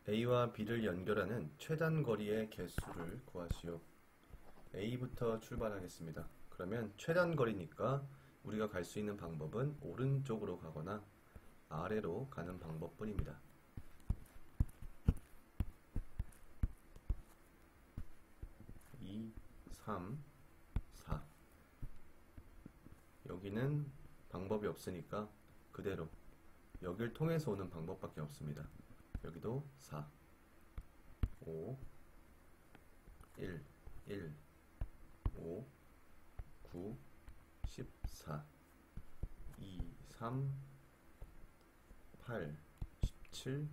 A와 B를 연결하는 최단 거리의 개수를 구하시오. A부터 출발하겠습니다. 그러면 최단 거리니까 우리가 갈 수 있는 방법은 오른쪽으로 가거나 아래로 가는 방법뿐입니다. 2, 3, 4. 여기는 방법이 없으니까 그대로 여길 통해서 오는 방법밖에 없습니다. 여기도 4, 5, 1, 1, 5, 9, 14, 2, 3, 8, 17,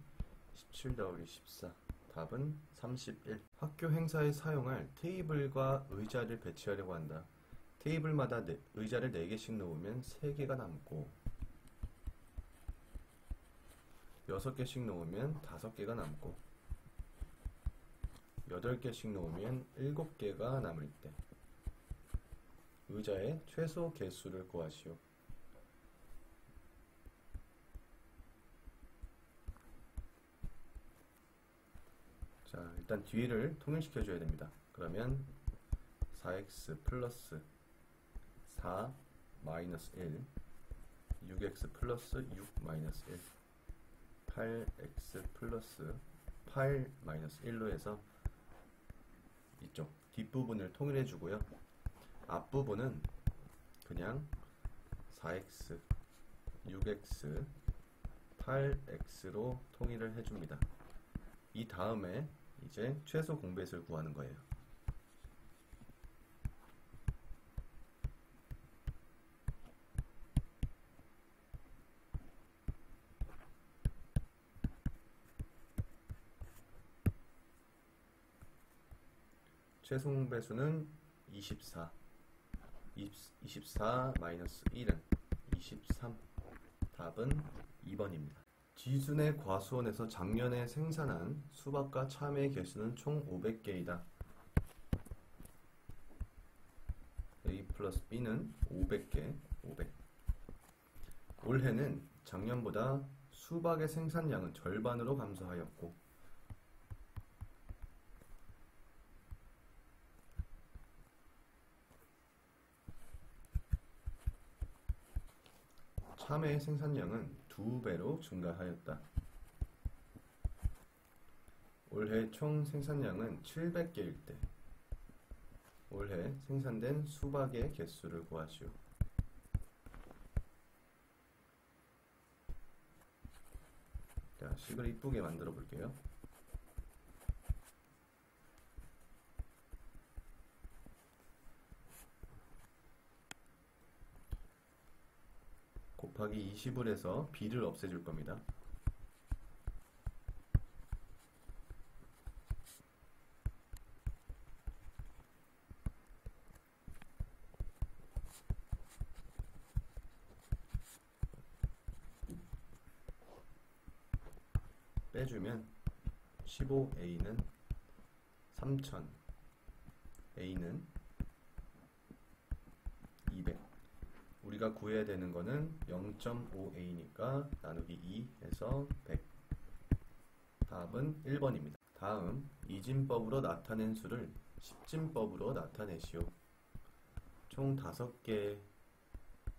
17 더하기 14. 답은 31. 학교 행사에 사용할 테이블과 의자를 배치하려고 한다. 테이블마다 의자를 4개씩 놓으면 3개가 남고 6개씩 놓으면 5개가 남고 8개씩 놓으면 7개가 남을 때 의자의 최소 개수를 구하시오. 자, 일단 뒤를 통일시켜 줘야 됩니다. 그러면 4x 플러스 4 마이너스 1, 6x 플러스 6 마이너스 1, 8x 플러스 8 마이너스 1로 해서 이쪽 뒷부분을 통일해 주고요. 앞부분은 그냥 4x, 6x, 8x로 통일을 해줍니다. 이 다음에 이제 최소 공배수를 구하는 거예요. 최소 공배수는 24. 24 마이너스 1은 23. 답은 2번입니다. 지순의 과수원에서 작년에 생산한 수박과 참외의 개수는 총 500개이다. A 플러스 B는 500개, 500. 올해는 작년보다 수박의 생산량은 절반으로 감소하였고 참외의 생산량은 2배로 증가하였다. 올해 총 생산량은 700개일 때 올해 생산된 수박의 개수를 구하시오. 자, 식을 이쁘게 만들어 볼게요. 곱하기 20을 해서 B를 없애줄 겁니다. 빼주면 15A는 3000, A는 200. 우리가 구해야 되는 거는 0.5A니까 나누기 2 해서 100. 답은 1번입니다. 다음 이진법으로 나타낸 수를 십진법으로 나타내시오. 총 5개의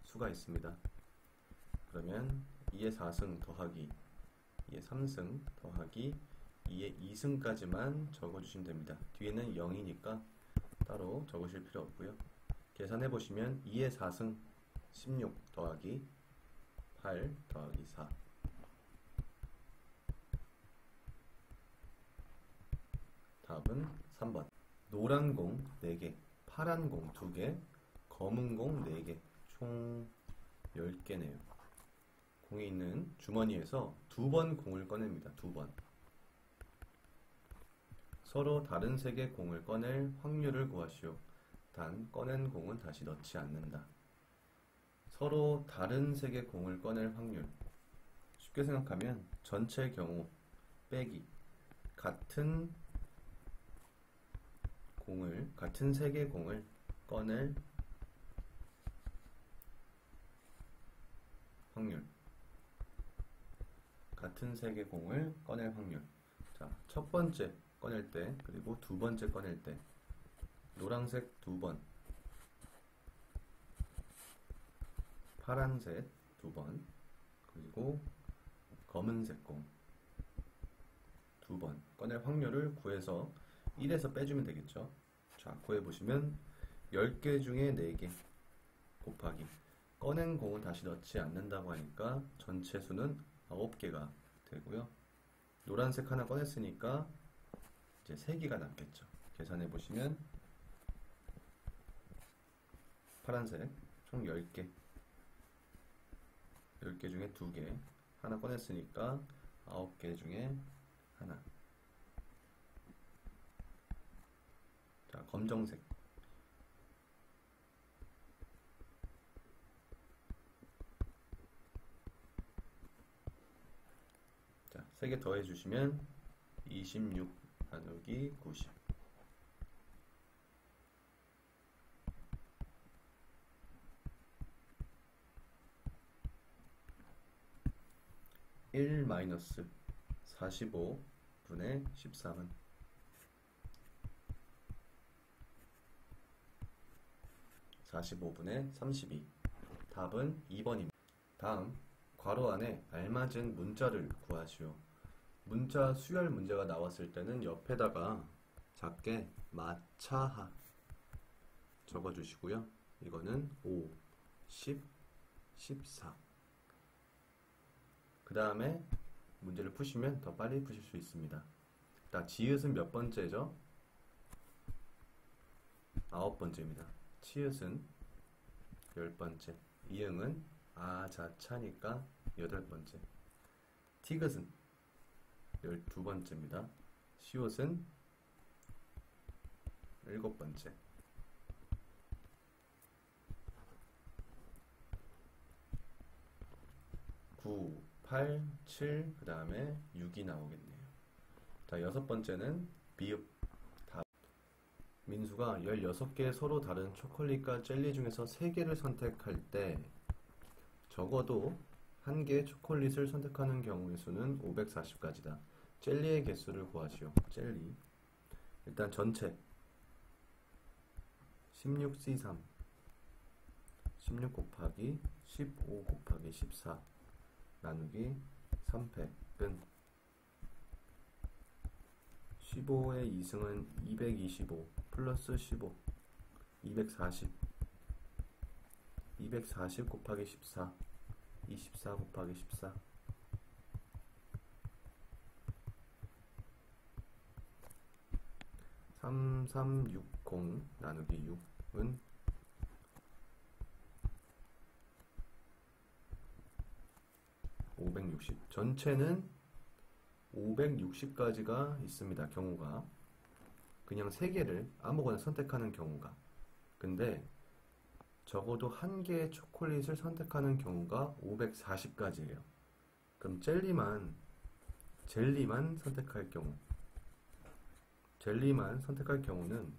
수가 있습니다. 그러면 2의 4승 더하기 2의 3승 더하기 2의 2승까지만 적어주시면 됩니다. 뒤에는 0이니까 따로 적으실 필요 없고요. 계산해 보시면 2의 4승 16 더하기 8 더하기 4. 답은 3번. 노란 공 4개, 파란 공 2개, 검은 공 4개, 총 10개네요. 공이 있는 주머니에서 2번 공을 꺼냅니다. 2번. 서로 다른 색의 공을 꺼낼 확률을 구하시오. 단 꺼낸 공은 다시 넣지 않는다. 서로 다른 색의 공을 꺼낼 확률. 쉽게 생각하면 전체 경우 빼기 같은 색의 공을 꺼낼 확률. 같은 색의 공을 꺼낼 확률. 자, 첫 번째 꺼낼 때, 그리고 두 번째 꺼낼 때 노란색 2번, 파란색 2번, 그리고 검은색 공 2번 꺼낼 확률을 구해서 1에서 빼주면 되겠죠. 자, 구해보시면 10개 중에 4개 곱하기 꺼낸 공은 다시 넣지 않는다고 하니까 전체 수는 9개가 되고요. 노란색 하나 꺼냈으니까 이제 3개가 남겠죠. 계산해 보시면 파란색 총 10개, 10개 중에 2개, 하나 꺼냈으니까 9개 중에 하나. 자, 검정색 자, 3개 더해 주시면 26 나누기 90. 1 마이너스 45분의 13은 45분의 32. 답은 2번입니다. 다음 괄호 안에 알맞은 문자를 구하시오. 문자 수열 문제가 나왔을 때는 옆에다가 작게 마차하 적어주시고요. 이거는 5, 10, 14. 그 다음에 문제를 푸시면 더 빨리 푸실 수 있습니다. 자, 지읒은 몇 번째죠? 9번째입니다. 치읒은 10번째. 이응은 아자차니까 8번째. 티귿은 12번째입니다. 시옷은 7번째. 9, 8, 7, 그 다음에 6이 나오겠네요. 자, 6번째는 비읍. 답. 민수가 16개 서로 다른 초콜릿과 젤리 중에서 3개를 선택할 때 적어도 1개의 초콜릿을 선택하는 경우의 수는 540가지다. 젤리의 개수를 구하시오. 젤리. 일단 전체 16C3 16 곱하기 15 곱하기 14 나누기 3팩은 15의 2승은 225 플러스 15 240 240 곱하기 14 24 곱하기 14 3360 나누기 6은 560. 전체는 560가지가 있습니다. 경우가 그냥 3개를 아무거나 선택하는 경우가. 근데 적어도 1개의 초콜릿을 선택하는 경우가 540가지예요. 그럼 젤리만 선택할 경우, 젤리만 선택할 경우는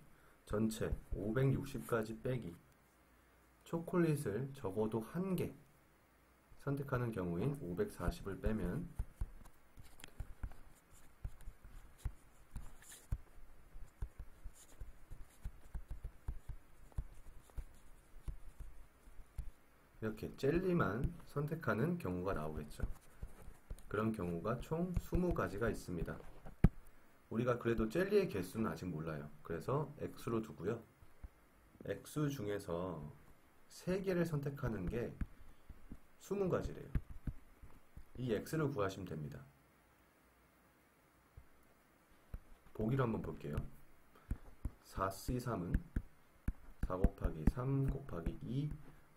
전체 560가지 빼기 초콜릿을 적어도 1개 선택하는 경우인 540을 빼면 이렇게 젤리만 선택하는 경우가 나오겠죠. 그런 경우가 총 20가지가 있습니다. 우리가 그래도 젤리의 개수는 아직 몰라요. 그래서 X로 두고요. X 중에서 3개를 선택하는 게 20가지래요. 이 X를 구하시면 됩니다. 보기로 한번 볼게요. 4C3은 4 곱하기 3 곱하기 2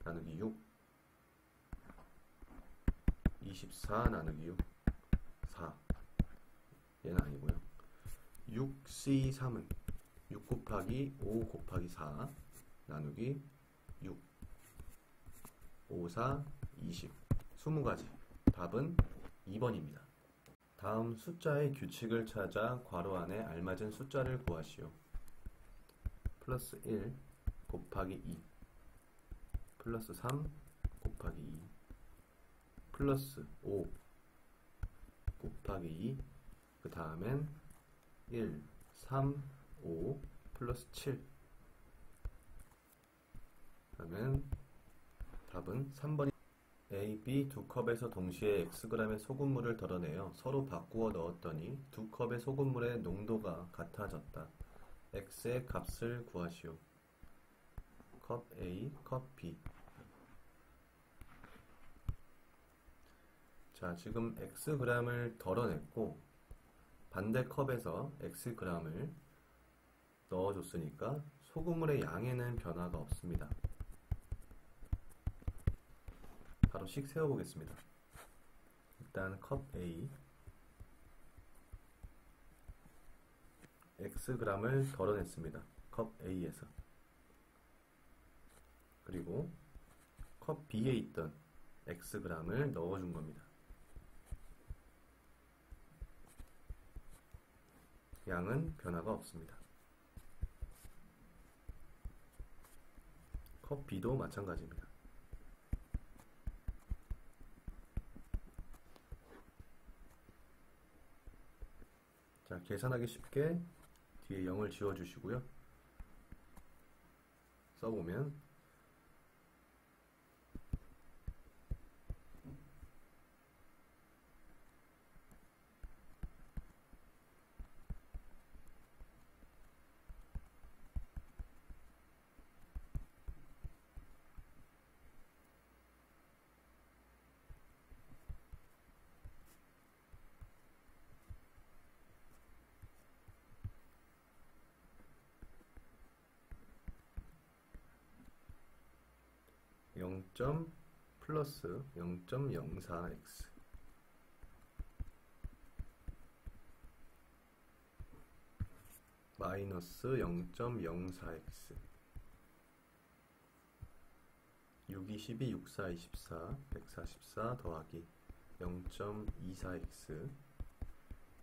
나누기 6 24 나누기 6 4 얘는 아니고요. 6C3은 6 곱하기 5 곱하기 4 나누기 6 5, 4, 20 20가지. 답은 2번입니다. 다음 숫자의 규칙을 찾아 괄호 안에 알맞은 숫자를 구하시오. 플러스 1 곱하기 2 플러스 3 곱하기 2 플러스 5 곱하기 2 그 다음엔 1, 3, 5 플러스 7. 그러면 답은 3번이 A, B 두 컵에서 동시에 Xg의 소금물을 덜어내어 서로 바꾸어 넣었더니 두 컵의 소금물의 농도가 같아졌다. X의 값을 구하시오. 컵 A, 컵 B. 자, 지금 Xg을 덜어냈고 반대 컵에서 Xg을 넣어줬으니까 소금물의 양에는 변화가 없습니다. 바로 씩 세어보겠습니다. 일단 컵 A Xg을 덜어냈습니다. 컵 A에서. 그리고 컵 B에 있던 Xg을 넣어준 겁니다. 양은 변화가 없습니다. 컵 B도 마찬가지입니다. 자, 계산하기 쉽게 뒤에 0을 지워주시고요. 써보면 0. 플러스 0.04x 마이너스 0.04x 6, 22, 64, 24, 144 더하기 0.24x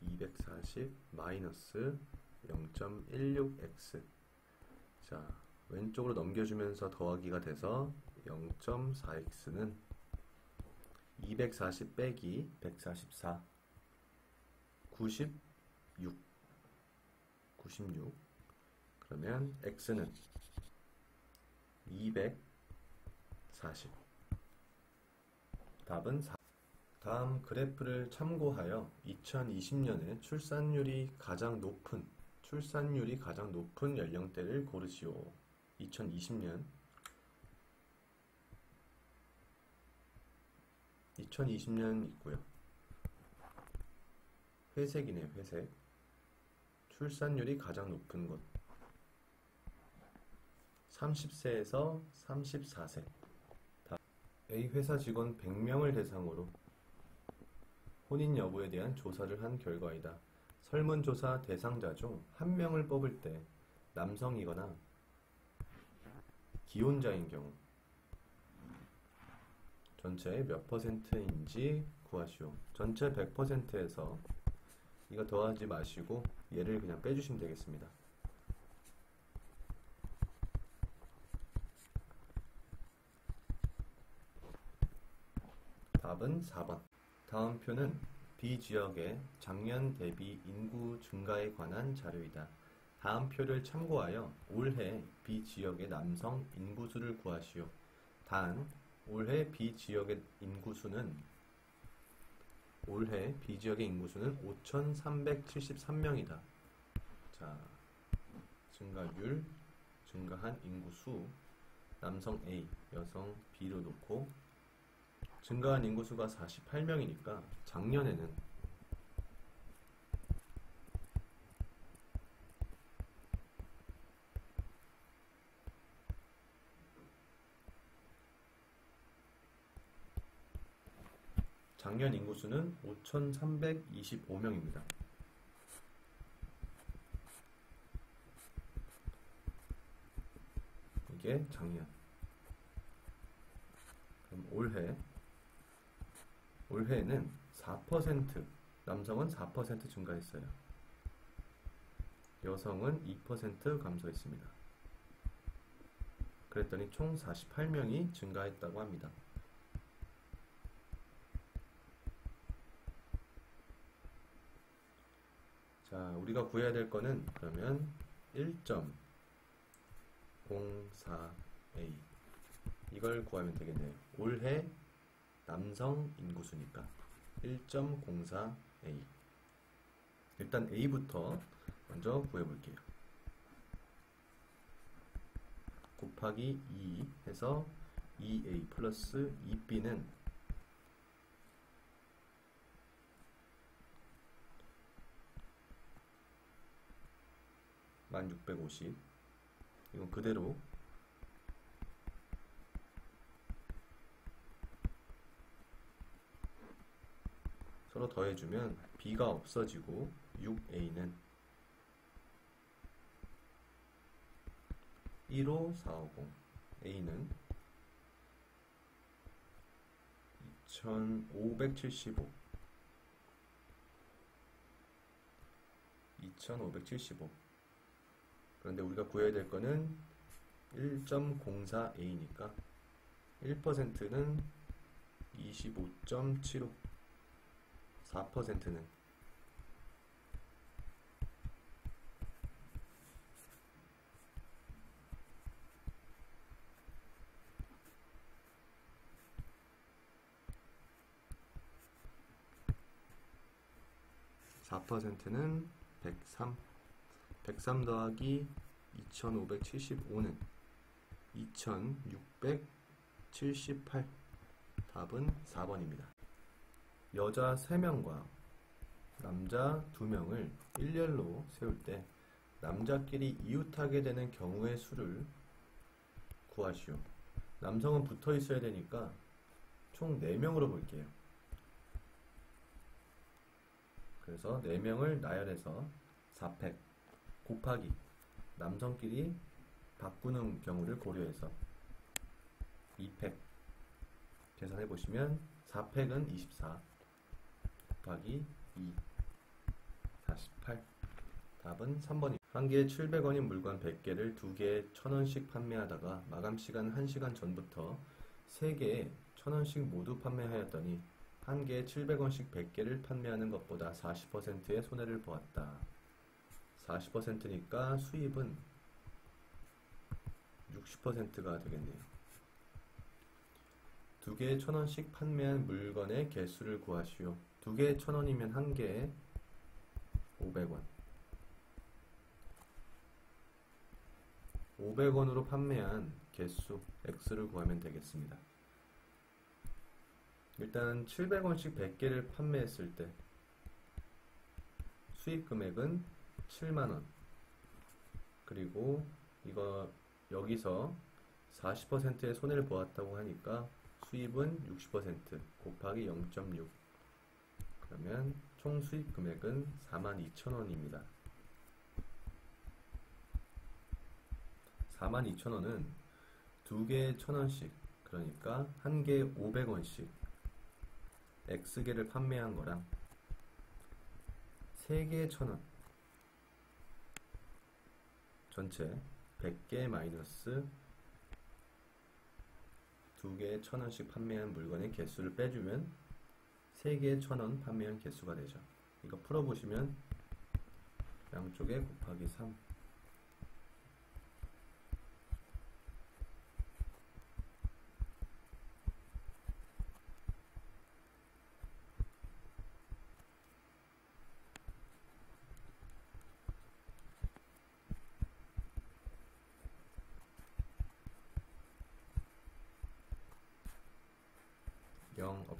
240 마이너스 0.16x. 자, 왼쪽으로 넘겨주면서 더하기가 돼서 0.4x는 240 빼기 144 96 그러면 x는 240. 답은 4. 다음 그래프를 참고하여 2020년에 출산율이 가장 높은 연령대를 고르시오. 2020년 있고요. 회색이네요. 회색. 출산율이 가장 높은 곳 30세에서 34세. A 회사 직원 100명을 대상으로 혼인 여부에 대한 조사를 한 결과이다. 설문조사 대상자 중 1명을 뽑을 때 남성이거나 기혼자인 경우 전체의 몇 %인지 구하시오. 전체 100%에서 이거 더하지 마시고 얘를 그냥 빼주시면 되겠습니다. 답은 4번. 다음 표는 B지역의 작년 대비 인구 증가에 관한 자료이다. 다음 표를 참고하여 올해 B지역의 남성 인구수를 구하시오. 단, 올해 B지역의 인구수는 5,373명이다. 자, 증가율, 증가한 인구수, 남성 A, 여성 B로 놓고 증가한 인구수가 48명이니까 작년에는 작년 인구수는 5,325명입니다. 이게 작년. 그럼 올해는 4%, 남성은 4% 증가했어요. 여성은 2% 감소했습니다. 그랬더니 총 48명이 증가했다고 합니다. 자, 우리가 구해야 될 거는 그러면 1.04A 이걸 구하면 되겠네요. 올해 남성 인구수니까 1.04A. 일단 A부터 먼저 구해볼게요. 곱하기 2 해서 2A 플러스 2B는 1650. 이건 그대로 서로 더해주면 B가 없어지고 6A는 15450, A는 2575, 2575. 그런데 우리가 구해야 될 거는 1.04A니까 1%는 25.75, 4%는 4%는 103, 103 더하기 2575는 2678. 답은 4번입니다. 여자 3명과 남자 2명을 일렬로 세울 때 남자끼리 이웃하게 되는 경우의 수를 구하시오. 남성은 붙어 있어야 되니까 총 4명으로 볼게요. 그래서 4명을 나열해서 4팩 곱하기 남성끼리 바꾸는 경우를 고려해서 2팩 계산해 보시면 4팩은 24 곱하기 2 48. 답은 3번입니다. 한 개에 700원인 물건 100개를 2개에 1000원씩 판매하다가 마감시간 1시간 전부터 3개에 1000원씩 모두 판매하였더니 한 개에 700원씩 100개를 판매하는 것보다 40%의 손해를 보았다. 40%니까 수입은 60%가 되겠네요. 2개에 1000원씩 판매한 물건의 개수를 구하시오. 2개에 1000원이면 한 개에 500원. 500원으로 판매한 개수 X를 구하면 되겠습니다. 일단 700원씩 100개를 판매했을 때 수익 금액은 7만원. 그리고 이거 여기서 40%의 손해를 보았다고 하니까 수입은 60% 곱하기 0.6. 그러면 총 수익 금액은 42,000원입니다. 42,000원은 2개에 1000원씩, 그러니까 한 개에 500원씩 X개를 판매한 거랑 3개에 1000원, 전체 100개 마이너스 2개에 1000원씩 판매한 물건의 개수를 빼주면 3개에 1000원 판매한 개수가 되죠. 이거 풀어보시면 양쪽에 곱하기 3,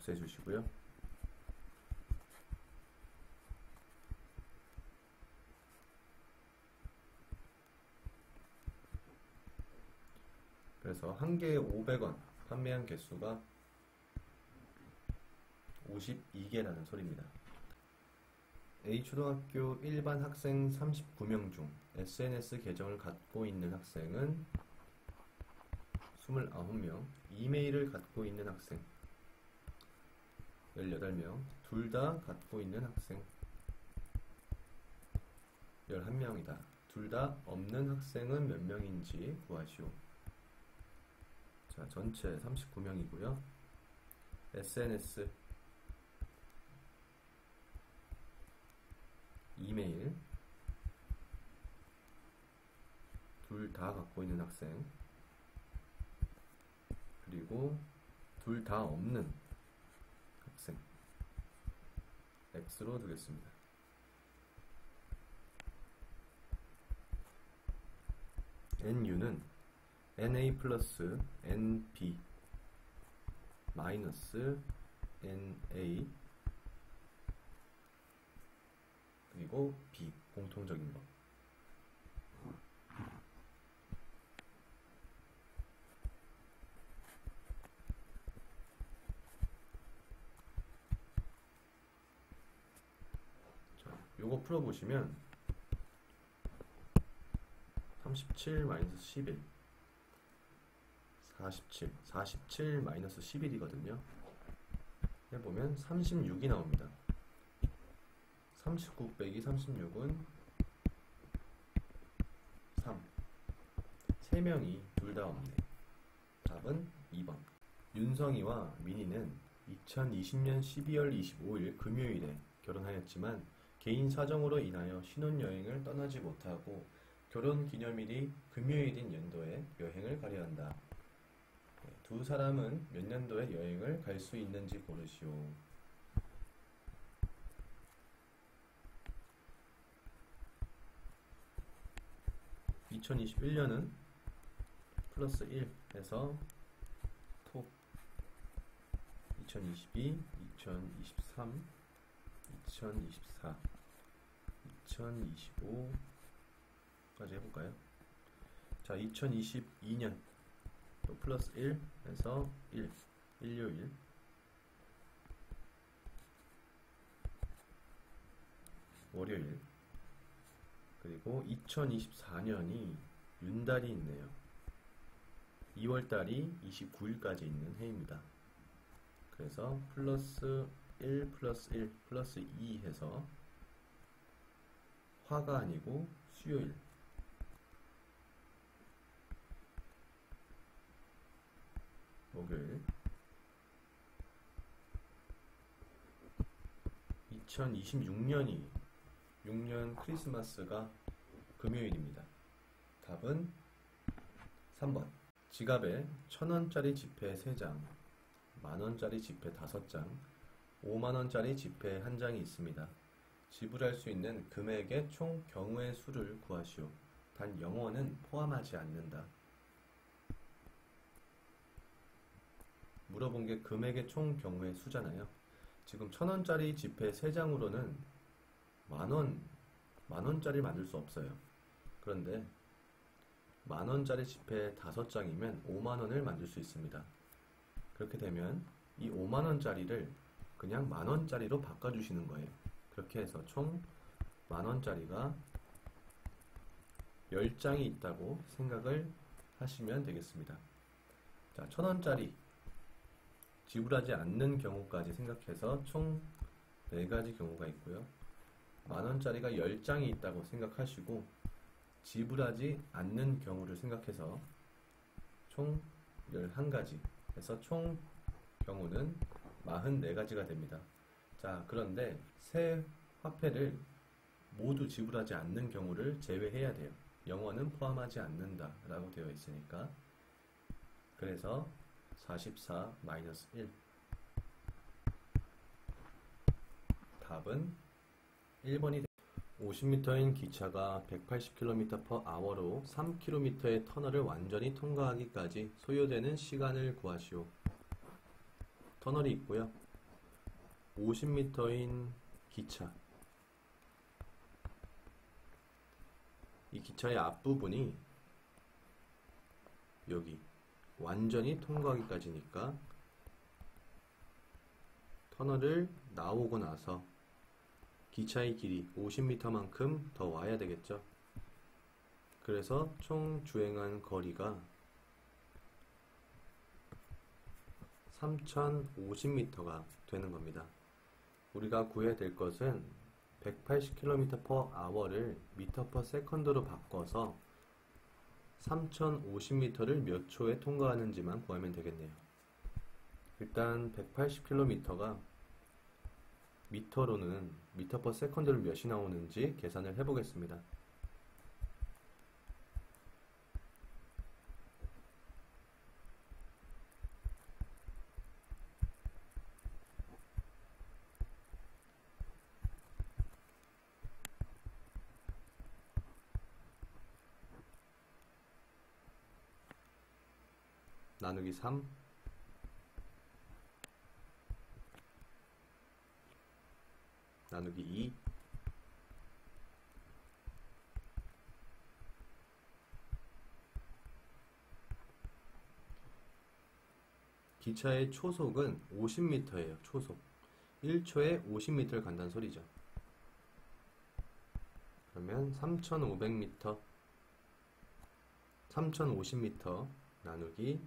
없애주시고요. 그래서 한 개에 500원 판매한 개수가 52개라는 소리입니다. A초등학교 일반 학생 39명 중 SNS 계정을 갖고 있는 학생은 29명, 이메일을 갖고 있는 학생 18명, 둘 다 갖고 있는 학생 11명이다. 둘 다 없는 학생은 몇 명인지 구하시오. 자, 전체 39명이고요. SNS 이메일, 둘 다 갖고 있는 학생, 그리고 둘 다 없는 학생, X로 두겠습니다. NU는 NA 플러스 NB 마이너스 NA 그리고 B 공통적인 거. 자, 요거 풀어보시면 37 마이너스 11 47 마이너스 11이거든요. 해보면 36이 나옵니다. 39 빼기 36은 3. 3명이 둘 다 없네. 답은 2번. 윤성이와 민희는 2020년 12월 25일 금요일에 결혼하였지만 개인 사정으로 인하여 신혼여행을 떠나지 못하고 결혼기념일이 금요일인 연도에 여행을 가려 한다. 두 사람은 몇 년도에 여행을 갈 수 있는지 고르시오. (2021년은) 플러스 1 해서 톡 2022, 2023, 2024, 2025까지 해볼까요? 자, 2022년 또 플러스 1 해서 1, 일요일, 월요일, 그리고 2024년이 윤달이 있네요. 2월달이 29일까지 있는 해입니다. 그래서 플러스 1 플러스 1 플러스 2 해서 화가 아니고 수요일, 목요일, 2026년이 6년 크리스마스가 금요일입니다. 답은 3번. 지갑에 1000원짜리 지폐 3장, 만원짜리 지폐 5장, 5만원짜리 지폐 1장이 있습니다. 지불할 수 있는 금액의 총 경우의 수를 구하시오. 단 영어는 포함하지 않는다. 물어본 게 금액의 총 경우의 수잖아요. 지금 1000원짜리 지폐 3장으로는 만원짜리 만들 수 없어요. 그런데 만원짜리 지폐 5장이면 5만원을 만들 수 있습니다. 그렇게 되면 이 5만원짜리를 그냥 만원짜리로 바꿔주시는 거예요. 그렇게 해서 총 만원짜리가 10장이 있다고 생각을 하시면 되겠습니다. 자, 1000원짜리 지불하지 않는 경우까지 생각해서 총 4가지 경우가 있고요. 만원짜리가 10장이 있다고 생각하시고 지불하지 않는 경우를 생각해서 총 11가지 해서 총 경우는 44가지가 됩니다. 자, 그런데 새 화폐를 모두 지불하지 않는 경우를 제외해야 돼요. 영어는 포함하지 않는다 라고 되어 있으니까. 그래서 44-1 답은 1번이 됩니다. 50m인 기차가 180km/h로 3km의 터널을 완전히 통과하기까지 소요되는 시간을 구하시오. 터널이 있고요. 50m인 기차, 이 기차의 앞부분이 여기 완전히 통과하기까지니까 터널을 나오고 나서 기차의 길이 50m만큼 더 와야 되겠죠. 그래서 총 주행한 거리가 3050m가 되는 겁니다. 우리가 구해야 될 것은 180km/h를 m/s로 바꿔서 3050m를 몇 초에 통과하는지만 구하면 되겠네요. 일단 180km가 미터로는 미터 퍼 세컨드를 몇이 나오는지 계산을 해보겠습니다. 나누기 3 나누기 2 기차의 초속은 50m예요. 초속 1초에 50m를 간다는 소리죠. 그러면 3500m 3050m 나누기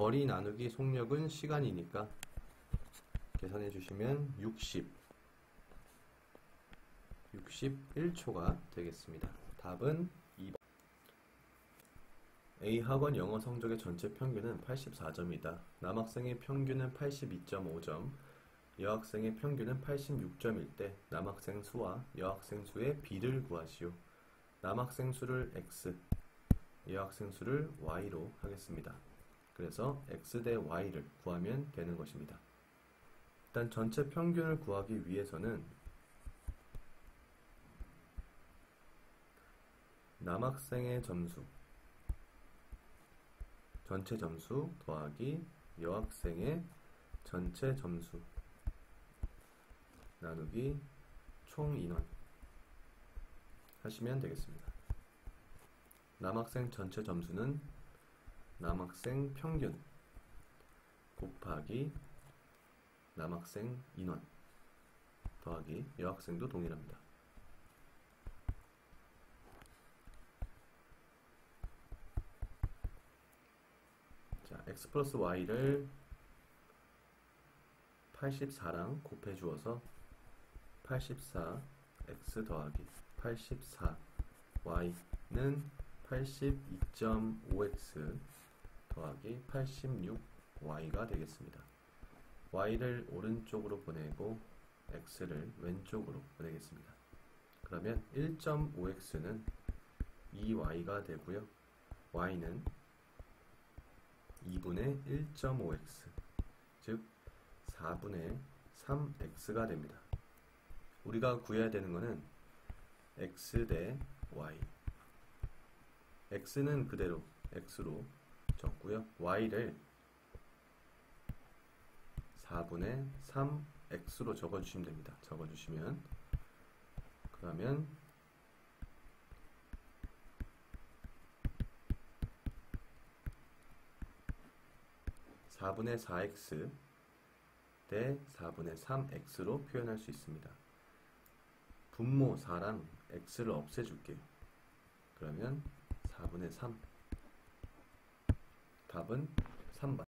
거리 나누기 속력은 시간이니까 계산해 주시면 61초가 되겠습니다. 답은 2번. A 학원 영어 성적의 전체 평균은 84점이다. 남학생의 평균은 82.5점, 여학생의 평균은 86점일 때 남학생 수와 여학생 수의 비를 구하시오. 남학생 수를 x, 여학생 수를 y로 하겠습니다. 그래서 x 대 y를 구하면 되는 것입니다. 일단 전체 평균을 구하기 위해서는 남학생의 점수, 전체 점수 더하기 여학생의 전체 점수 나누기 총 인원 하시면 되겠습니다. 남학생 전체 점수는 남학생 평균 곱하기 남학생 인원 더하기 여학생도 동일합니다. 자, x 플러스 y를 84랑 곱해 주어서 84x 더하기 84y는 82.5x 더하기 86y가 되겠습니다. y를 오른쪽으로 보내고 x를 왼쪽으로 보내겠습니다. 그러면 1.5x는 2y가 되고요. y는 2분의 1.5x, 즉 4분의 3x가 됩니다. 우리가 구해야 되는 것은 x 대 y. x는 그대로 x로 적고요. y를 4분의 3x로 적어주시면 됩니다. 적어주시면 그러면 4분의 4x 대 4분의 3x로 표현할 수 있습니다. 분모 4랑 x를 없애줄게요. 그러면 4분의 3. 답은 3번.